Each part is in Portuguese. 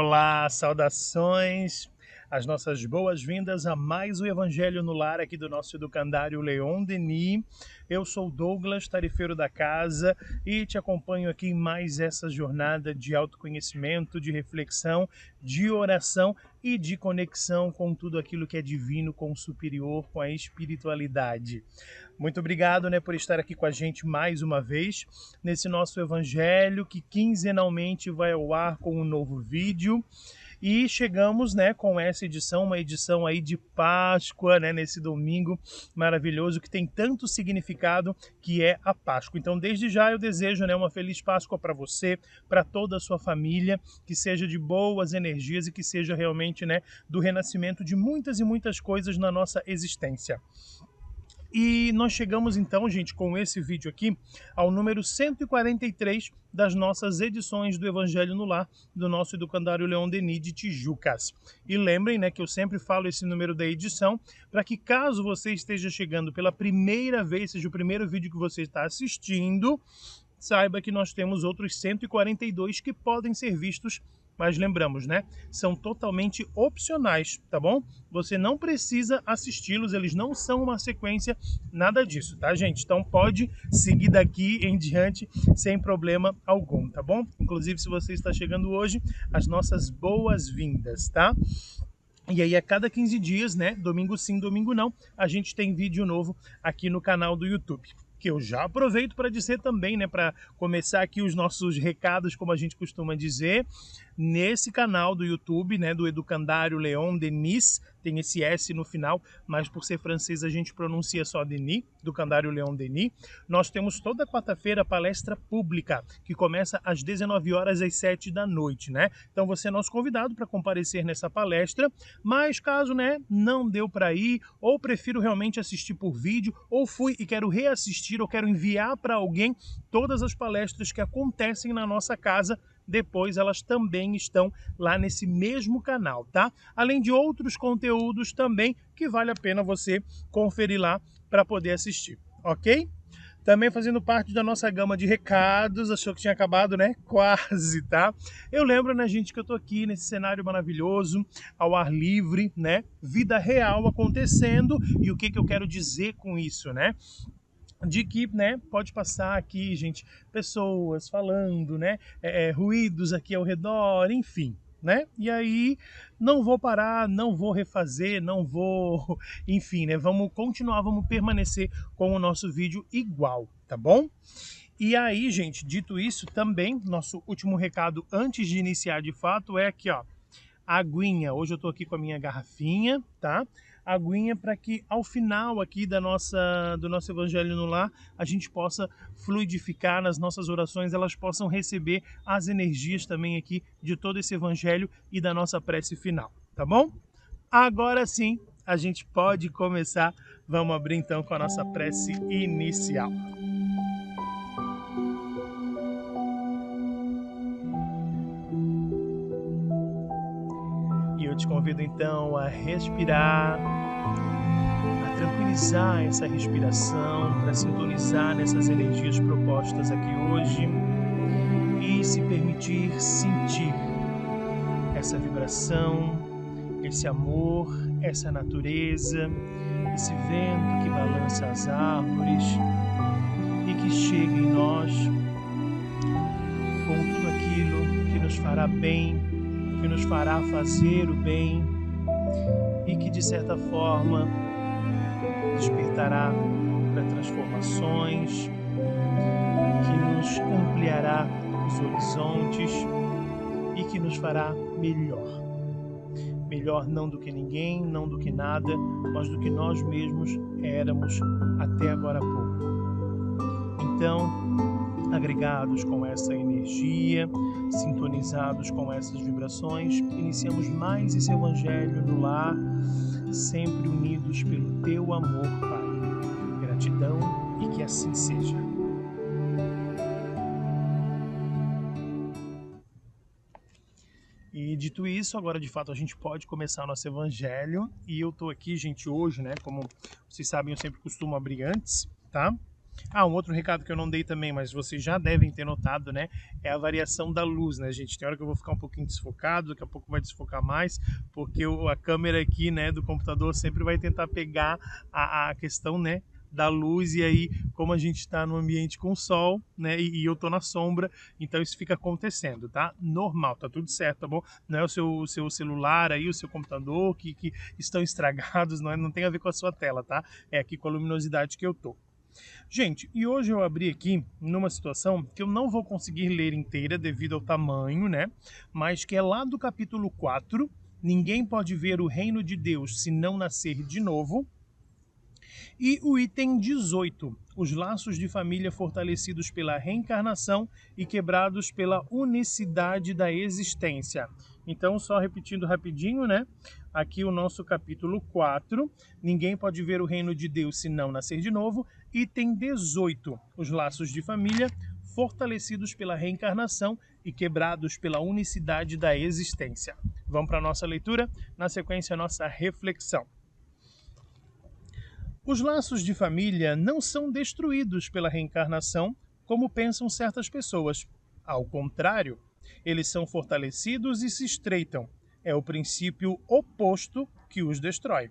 Olá, saudações, as nossas boas-vindas a mais o Evangelho no Lar aqui do nosso educandário Leon Denis. Eu sou Douglas, tarefeiro da casa, e te acompanho aqui em mais essa jornada de autoconhecimento, de reflexão, de oração e de conexão com tudo aquilo que é divino, com o superior, com a espiritualidade. Muito obrigado, por estar aqui com a gente mais uma vez nesse nosso Evangelho que quinzenalmente vai ao ar com um novo vídeo. E chegamos, com essa edição, uma edição aí de Páscoa, nesse domingo maravilhoso que tem tanto significado, que é a Páscoa. Então, desde já eu desejo, uma feliz Páscoa para você, para toda a sua família, que seja de boas energias e que seja realmente, do renascimento de muitas e muitas coisas na nossa existência. E nós chegamos então, gente, com esse vídeo aqui, ao número 143 das nossas edições do Evangelho no Lar, do nosso educandário Leon Denis de Tijucas. E lembrem, que eu sempre falo esse número da edição, para que caso você esteja chegando pela primeira vez, seja o primeiro vídeo que você está assistindo, saiba que nós temos outros 142 que podem ser vistos. Mas lembramos, são totalmente opcionais, tá bom? Você não precisa assisti-los, eles não são uma sequência, nada disso, tá, gente? Então pode seguir daqui em diante sem problema algum, tá bom? Inclusive, se você está chegando hoje, as nossas boas-vindas, tá? E aí, a cada 15 dias, domingo sim, domingo não, a gente tem vídeo novo aqui no canal do YouTube. Que eu já aproveito para dizer também, para começar aqui os nossos recados, como a gente costuma dizer, nesse canal do YouTube, do educandário Leon Denis, tem esse S no final, mas por ser francês a gente pronuncia só Denis, educandário Leon Denis. Nós temos toda quarta-feira palestra pública, que começa às 19 horas às 7 da noite, Então você é nosso convidado para comparecer nessa palestra, mas caso, não deu para ir, ou prefiro realmente assistir por vídeo, ou fui e quero reassistir, ou quero enviar para alguém todas as palestras que acontecem na nossa casa, depois elas também estão lá nesse mesmo canal, tá? Além de outros conteúdos também que vale a pena você conferir lá para poder assistir, ok? Também fazendo parte da nossa gama de recados, achou que tinha acabado, Quase, tá? Eu lembro, gente, que eu tô aqui nesse cenário maravilhoso, ao ar livre, Vida real acontecendo, e o que eu quero dizer com isso, De que, pode passar aqui, gente, pessoas falando, ruídos aqui ao redor, enfim, E aí, não vou parar, não vou refazer, não vou, enfim, vamos continuar, vamos permanecer com o nosso vídeo igual, tá bom? E aí, gente, dito isso, também, nosso último recado antes de iniciar de fato é aqui, ó, aguinha. Hoje eu tô aqui com a minha garrafinha, tá? Aguinha para que ao final aqui do nosso Evangelho no Lar a gente possa fluidificar nas nossas orações, elas possam receber as energias também aqui de todo esse Evangelho e da nossa prece final, tá bom? Agora sim, a gente pode começar. Vamos abrir então com a nossa prece inicial. E eu te convido então a respirar, a tranquilizar essa respiração, para sintonizar nessas energias propostas aqui hoje e se permitir sentir essa vibração, esse amor, essa natureza, esse vento que balança as árvores e que chega em nós com tudo aquilo que nos fará bem, que nos fará fazer o bem e que, de certa forma, despertará para transformações, que nos ampliará os horizontes e que nos fará melhor. Melhor não do que ninguém, não do que nada, mas do que nós mesmos éramos até agora há pouco. Então, agregados com essa energia, sintonizados com essas vibrações, iniciamos mais esse Evangelho no Lar, sempre unidos pelo Teu amor, Pai. Gratidão e que assim seja. E dito isso, agora de fato a gente pode começar nosso Evangelho. E eu tô aqui, gente, hoje, como vocês sabem, eu sempre costumo abrir antes, tá? Um outro recado que eu não dei também, mas vocês já devem ter notado, né? É a variação da luz, né, gente? Tem hora que eu vou ficar um pouquinho desfocado, daqui a pouco vai desfocar mais, porque a câmera aqui, né, do computador sempre vai tentar pegar a questão, né, da luz, e aí, como a gente está no ambiente com sol, né, e eu tô na sombra, então isso fica acontecendo, tá? Normal, tá tudo certo, tá bom? Não é o seu celular aí, o seu computador que estão estragados, não tem a ver com a sua tela, tá? É aqui com a luminosidade que eu tô. Gente, e hoje eu abri aqui numa situação que eu não vou conseguir ler inteira devido ao tamanho, né? Mas que é lá do capítulo 4. Ninguém pode ver o reino de Deus se não nascer de novo. E o item 18, os laços de família fortalecidos pela reencarnação e quebrados pela unicidade da existência. Então, só repetindo rapidinho, né? Aqui o nosso capítulo 4, ninguém pode ver o reino de Deus se não nascer de novo. Item 18, os laços de família fortalecidos pela reencarnação e quebrados pela unicidade da existência. Vamos para a nossa leitura, na sequência a nossa reflexão. Os laços de família não são destruídos pela reencarnação, como pensam certas pessoas. Ao contrário, eles são fortalecidos e se estreitam. É o princípio oposto que os destrói.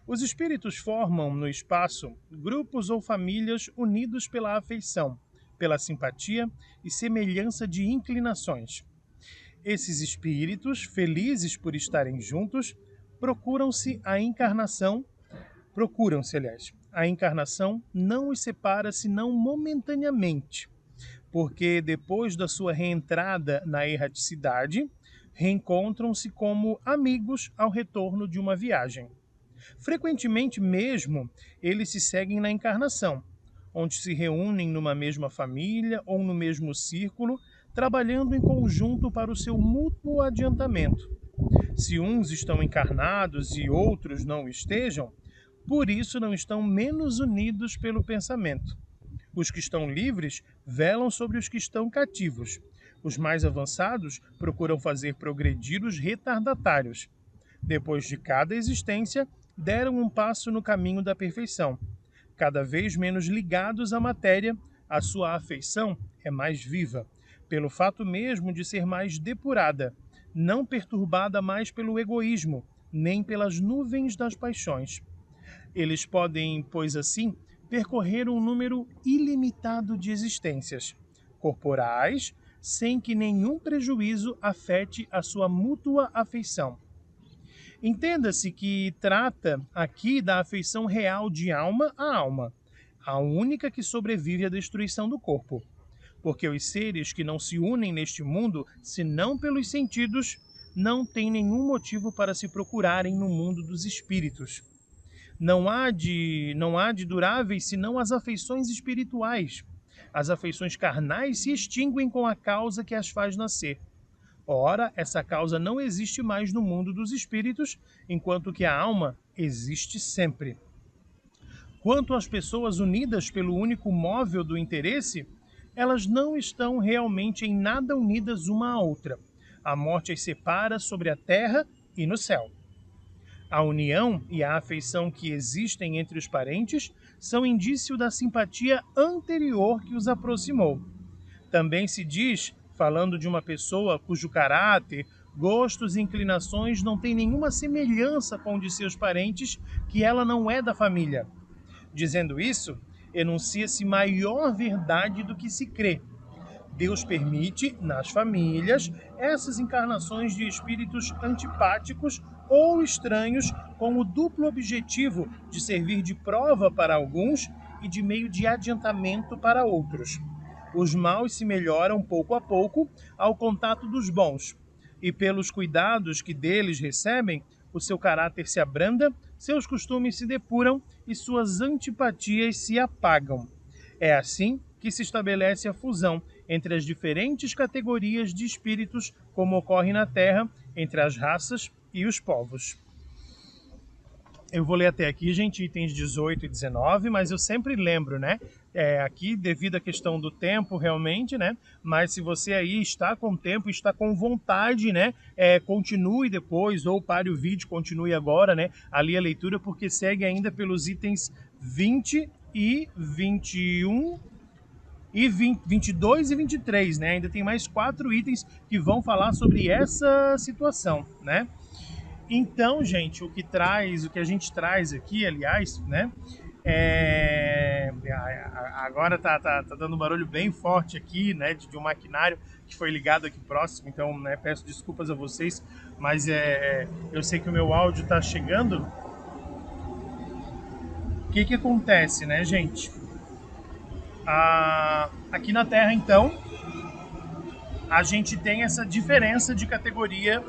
Os espíritos formam no espaço grupos ou famílias unidos pela afeição, pela simpatia e semelhança de inclinações. Esses espíritos, felizes por estarem juntos, procuram-se, aliás. A encarnação não os separa senão momentaneamente, porque depois da sua reentrada na erraticidade, reencontram-se como amigos ao retorno de uma viagem. Frequentemente mesmo, eles se seguem na encarnação, onde se reúnem numa mesma família ou no mesmo círculo, trabalhando em conjunto para o seu mútuo adiantamento. Se uns estão encarnados e outros não estejam, por isso não estão menos unidos pelo pensamento. Os que estão livres velam sobre os que estão cativos. Os mais avançados procuram fazer progredir os retardatários. Depois de cada existência, deram um passo no caminho da perfeição. Cada vez menos ligados à matéria, a sua afeição é mais viva, pelo fato mesmo de ser mais depurada, não perturbada mais pelo egoísmo, nem pelas nuvens das paixões. Eles podem, pois assim, percorrer um número ilimitado de existências corporais, sem que nenhum prejuízo afete a sua mútua afeição. Entenda-se que trata aqui da afeição real de alma a alma, a única que sobrevive à destruição do corpo. Porque os seres que não se unem neste mundo, senão pelos sentidos, não têm nenhum motivo para se procurarem no mundo dos espíritos. Não há de duráveis senão as afeições espirituais. As afeições carnais se extinguem com a causa que as faz nascer. Ora, essa causa não existe mais no mundo dos espíritos, enquanto que a alma existe sempre. Quanto às pessoas unidas pelo único móvel do interesse, elas não estão realmente em nada unidas uma à outra. A morte as separa sobre a terra e no céu. A união e a afeição que existem entre os parentes são indício da simpatia anterior que os aproximou. Também se diz, falando de uma pessoa cujo caráter, gostos e inclinações não têm nenhuma semelhança com o de seus parentes, que ela não é da família. Dizendo isso, enuncia-se maior verdade do que se crê. Deus permite, nas famílias, essas encarnações de espíritos antipáticos ou estranhos com o duplo objetivo de servir de prova para alguns e de meio de adiantamento para outros. Os maus se melhoram pouco a pouco ao contato dos bons, e pelos cuidados que deles recebem, o seu caráter se abranda, seus costumes se depuram e suas antipatias se apagam. É assim que se estabelece a fusão entre as diferentes categorias de espíritos, como ocorre na Terra, entre as raças e os povos. Eu vou ler até aqui, gente, itens 18 e 19, mas eu sempre lembro, né? Aqui, devido à questão do tempo, realmente, né? Mas se você aí está com tempo, está com vontade, né? Continue depois, ou pare o vídeo, continue agora, né? Ali a leitura, porque segue ainda pelos itens 20 e 21 e 20, 22 e 23, né? Ainda tem mais 4 itens que vão falar sobre essa situação, né? Então, gente, o que a gente traz aqui, aliás, né? Agora tá dando um barulho bem forte aqui, né? De um maquinário que foi ligado aqui próximo, então, né? Peço desculpas a vocês, mas eu sei que o meu áudio tá chegando. O que acontece, né, gente? Aqui na Terra, então, a gente tem essa diferença de categoria,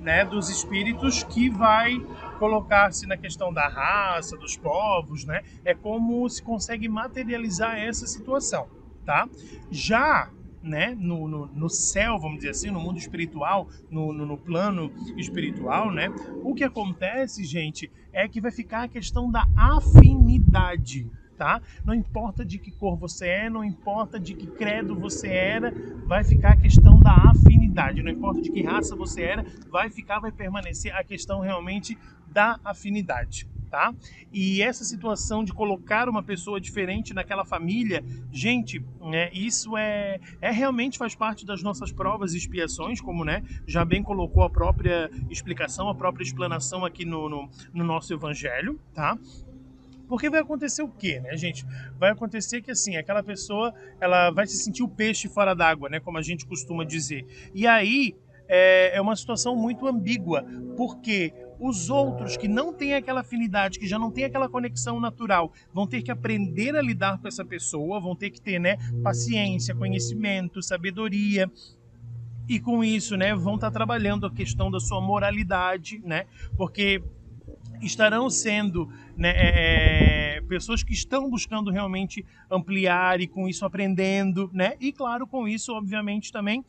né, dos espíritos que vai colocar-se na questão da raça, dos povos, né? É como se consegue materializar essa situação, tá? Já, né, no céu, vamos dizer assim, no mundo espiritual, no plano espiritual, né? O que acontece, gente, é que vai ficar a questão da afinidade. Tá? Não importa de que cor você é, não importa de que credo você era, vai ficar a questão da afinidade. Não importa de que raça você era, vai permanecer a questão realmente da afinidade. Tá? E essa situação de colocar uma pessoa diferente naquela família, gente, né, isso realmente faz parte das nossas provas e expiações, como, né, já bem colocou a própria explicação, a própria explanação aqui no nosso evangelho, tá? Porque vai acontecer o quê, né, gente? Vai acontecer que, assim, aquela pessoa, ela vai se sentir o peixe fora d'água, né, como a gente costuma dizer. E aí é uma situação muito ambígua, porque os outros que não têm aquela afinidade, que já não têm aquela conexão natural, vão ter que aprender a lidar com essa pessoa, vão ter que ter, né, paciência, conhecimento, sabedoria. E com isso, né, vão estar trabalhando a questão da sua moralidade, né, porque estarão sendo, né, pessoas que estão buscando realmente ampliar e com isso aprendendo, né? E claro, com isso, obviamente, também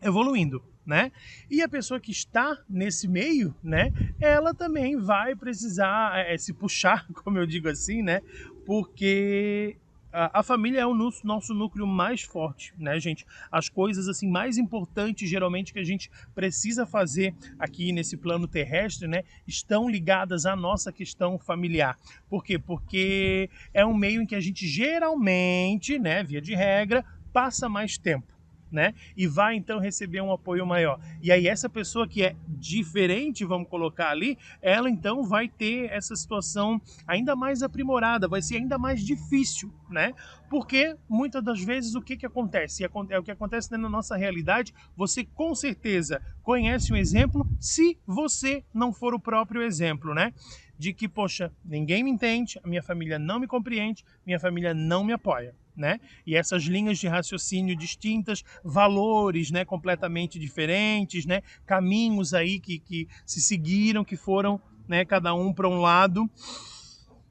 evoluindo, né? E a pessoa que está nesse meio, né? Ela também vai precisar se puxar, como eu digo assim, né? Porque a família é o nosso núcleo mais forte, né, gente? As coisas assim mais importantes, geralmente, que a gente precisa fazer aqui nesse plano terrestre, né, estão ligadas à nossa questão familiar. Por quê? Porque é um meio em que a gente geralmente, né, via de regra, passa mais tempo, né? E vai então receber um apoio maior. E aí essa pessoa que é diferente, vamos colocar ali, ela então vai ter essa situação ainda mais aprimorada, vai ser ainda mais difícil, né? Porque muitas das vezes o que acontece? É o que acontece na nossa realidade. Você com certeza conhece um exemplo, se você não for o próprio exemplo, né? De que, poxa, ninguém me entende, a minha família não me compreende, minha família não me apoia. Né? E essas linhas de raciocínio distintas, valores, né, completamente diferentes, né, caminhos aí que se seguiram, que foram, né, cada um para um lado.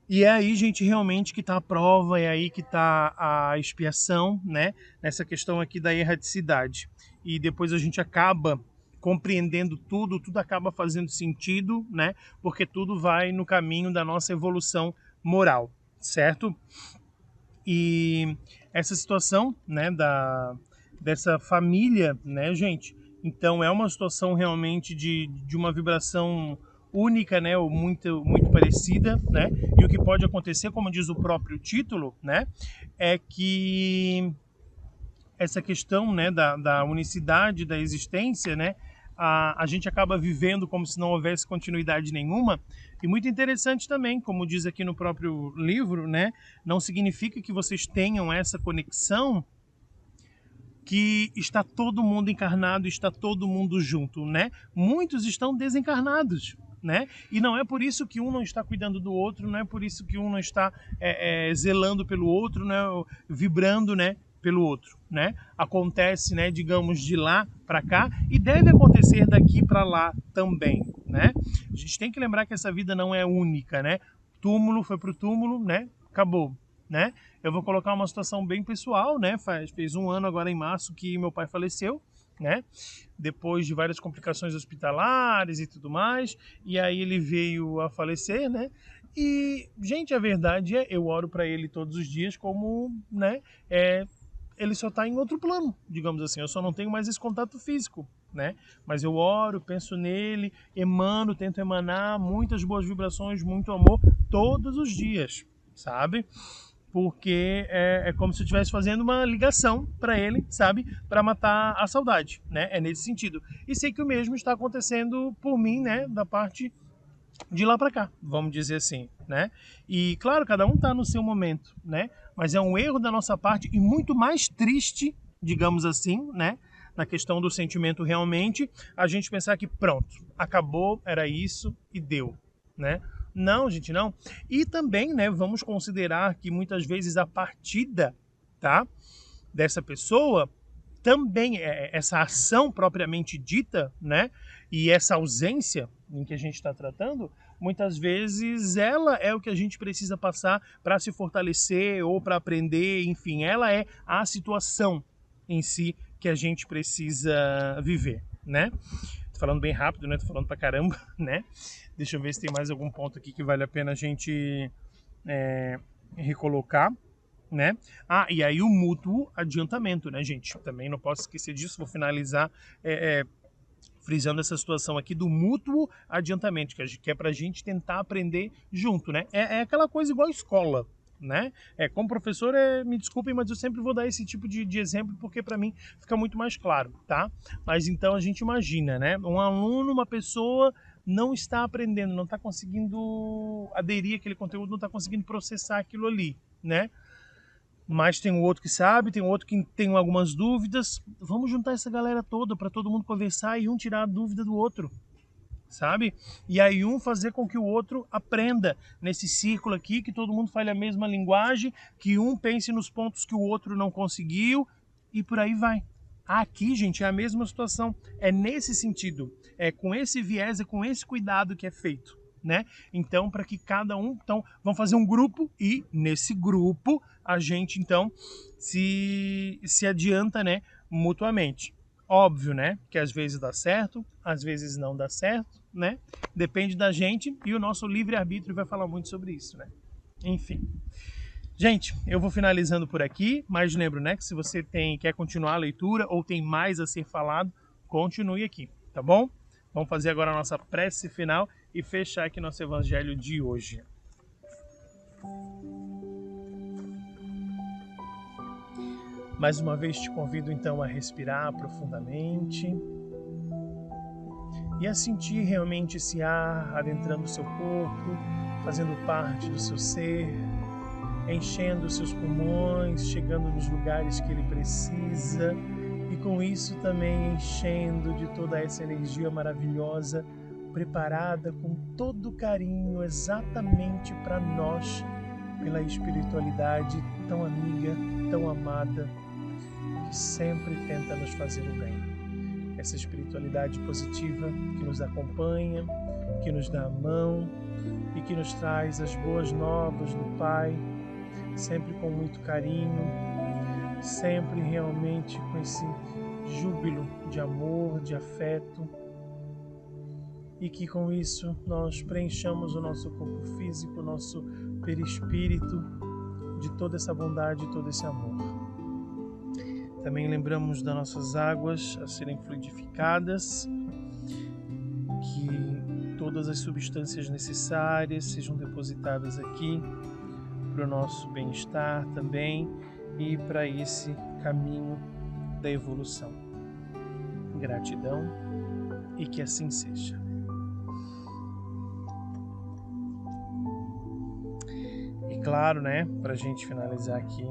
E é aí, gente, realmente que está a prova, é aí que está a expiação, né, nessa questão aqui da erraticidade. E depois a gente acaba compreendendo tudo acaba fazendo sentido, né, porque tudo vai no caminho da nossa evolução moral, certo? E essa situação, né, dessa família, né, gente, então é uma situação realmente de uma vibração única, né, ou muito parecida, né, e o que pode acontecer, como diz o próprio título, né, é que essa questão, né, da unicidade da existência, né, a gente acaba vivendo como se não houvesse continuidade nenhuma. E muito interessante também, como diz aqui no próprio livro, né, não significa que vocês tenham essa conexão que está todo mundo encarnado, está todo mundo junto, né? Muitos estão desencarnados, né? E não é por isso que um não está cuidando do outro, não é por isso que um não está zelando pelo outro, né? Vibrando, né, pelo outro, né? Acontece, né, digamos, de lá para cá e deve acontecer daqui para lá também, né? A gente tem que lembrar que essa vida não é única, né? Túmulo foi pro túmulo, né? Acabou, né? Eu vou colocar uma situação bem pessoal, né? Fez um ano agora em março que meu pai faleceu, né? Depois de várias complicações hospitalares e tudo mais, e aí ele veio a falecer, né? E, gente, a verdade é, eu oro para ele todos os dias como, né? Ele só está em outro plano, digamos assim. Eu só não tenho mais esse contato físico, né? Mas eu oro, penso nele, tento emanar muitas boas vibrações, muito amor todos os dias, sabe? porque é como se eu estivesse fazendo uma ligação para ele, sabe? Para matar a saudade, né? É nesse sentido. E sei que o mesmo está acontecendo por mim, né? Da parte de lá para cá, vamos dizer assim, né? E claro, cada um tá no seu momento, né? Mas é um erro da nossa parte e muito mais triste, digamos assim, né? Na questão do sentimento realmente, a gente pensar que pronto, acabou, era isso e deu, né? Não, gente, não. E também, né, vamos considerar que muitas vezes a partida, tá, dessa pessoa também essa ação propriamente dita, né, e essa ausência em que a gente está tratando, muitas vezes ela é o que a gente precisa passar para se fortalecer ou para aprender, enfim, ela é a situação em si que a gente precisa viver, né? Tô falando bem rápido, né? Tô falando pra caramba, né? Deixa eu ver se tem mais algum ponto aqui que vale a pena a gente recolocar, né? Ah, e aí o mútuo adiantamento, né, gente? Também não posso esquecer disso, vou finalizar frisando essa situação aqui do mútuo adiantamento, que é pra gente tentar aprender junto, né? É aquela coisa igual a escola, né? Como professor, me desculpem, mas eu sempre vou dar esse tipo de exemplo porque para mim fica muito mais claro, tá? Mas então a gente imagina, né? Um aluno, uma pessoa não está aprendendo, não está conseguindo aderir àquele conteúdo, não está conseguindo processar aquilo ali, né? Mas tem o outro que sabe, tem o outro que tem algumas dúvidas. Vamos juntar essa galera toda para todo mundo conversar e um tirar a dúvida do outro, sabe? E aí um fazer com que o outro aprenda nesse círculo aqui, que todo mundo fale a mesma linguagem, que um pense nos pontos que o outro não conseguiu e por aí vai. Aqui, gente, é a mesma situação. É nesse sentido, é com esse viés, é com esse cuidado que é feito, né? Então, para que cada um, então, vamos fazer um grupo e nesse grupo a gente então se adianta, né, mutuamente. Óbvio, né, que às vezes dá certo, às vezes não dá certo, né? Depende da gente e o nosso livre-arbítrio vai falar muito sobre isso, né? Enfim. Gente, eu vou finalizando por aqui, mas lembro, né, que se você quer continuar a leitura ou tem mais a ser falado, continue aqui, tá bom? Vamos fazer agora a nossa prece final e fechar aqui nosso evangelho de hoje. Mais uma vez te convido então a respirar profundamente e a sentir realmente esse ar adentrando o seu corpo, fazendo parte do seu ser, enchendo os seus pulmões, chegando nos lugares que ele precisa e com isso também enchendo de toda essa energia maravilhosa, preparada com todo carinho exatamente para nós, pela espiritualidade tão amiga, tão amada, que sempre tenta nos fazer o bem. Essa espiritualidade positiva que nos acompanha, que nos dá a mão e que nos traz as boas novas do Pai, sempre com muito carinho, sempre realmente com esse júbilo de amor, de afeto, e que com isso nós preenchamos o nosso corpo físico, o nosso perispírito de toda essa bondade e todo esse amor. Também lembramos das nossas águas a serem fluidificadas, que todas as substâncias necessárias sejam depositadas aqui para o nosso bem-estar também e para esse caminho da evolução. Gratidão e que assim seja. E claro, né, para a gente finalizar aqui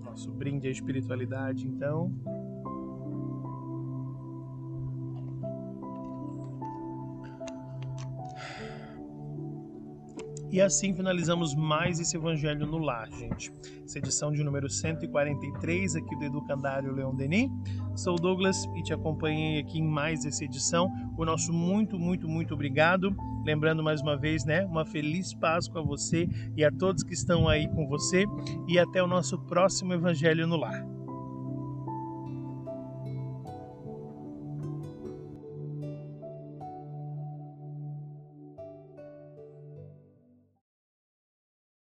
nosso brinde à espiritualidade, então, e assim finalizamos mais esse Evangelho no Lar, gente. Essa edição de número 143 aqui do Educandário Leon Denis. Sou o Douglas e te acompanhei aqui em mais essa edição. O nosso muito, muito, muito obrigado. Lembrando mais uma vez, né, uma feliz Páscoa a você e a todos que estão aí com você. E até o nosso próximo Evangelho no Lar.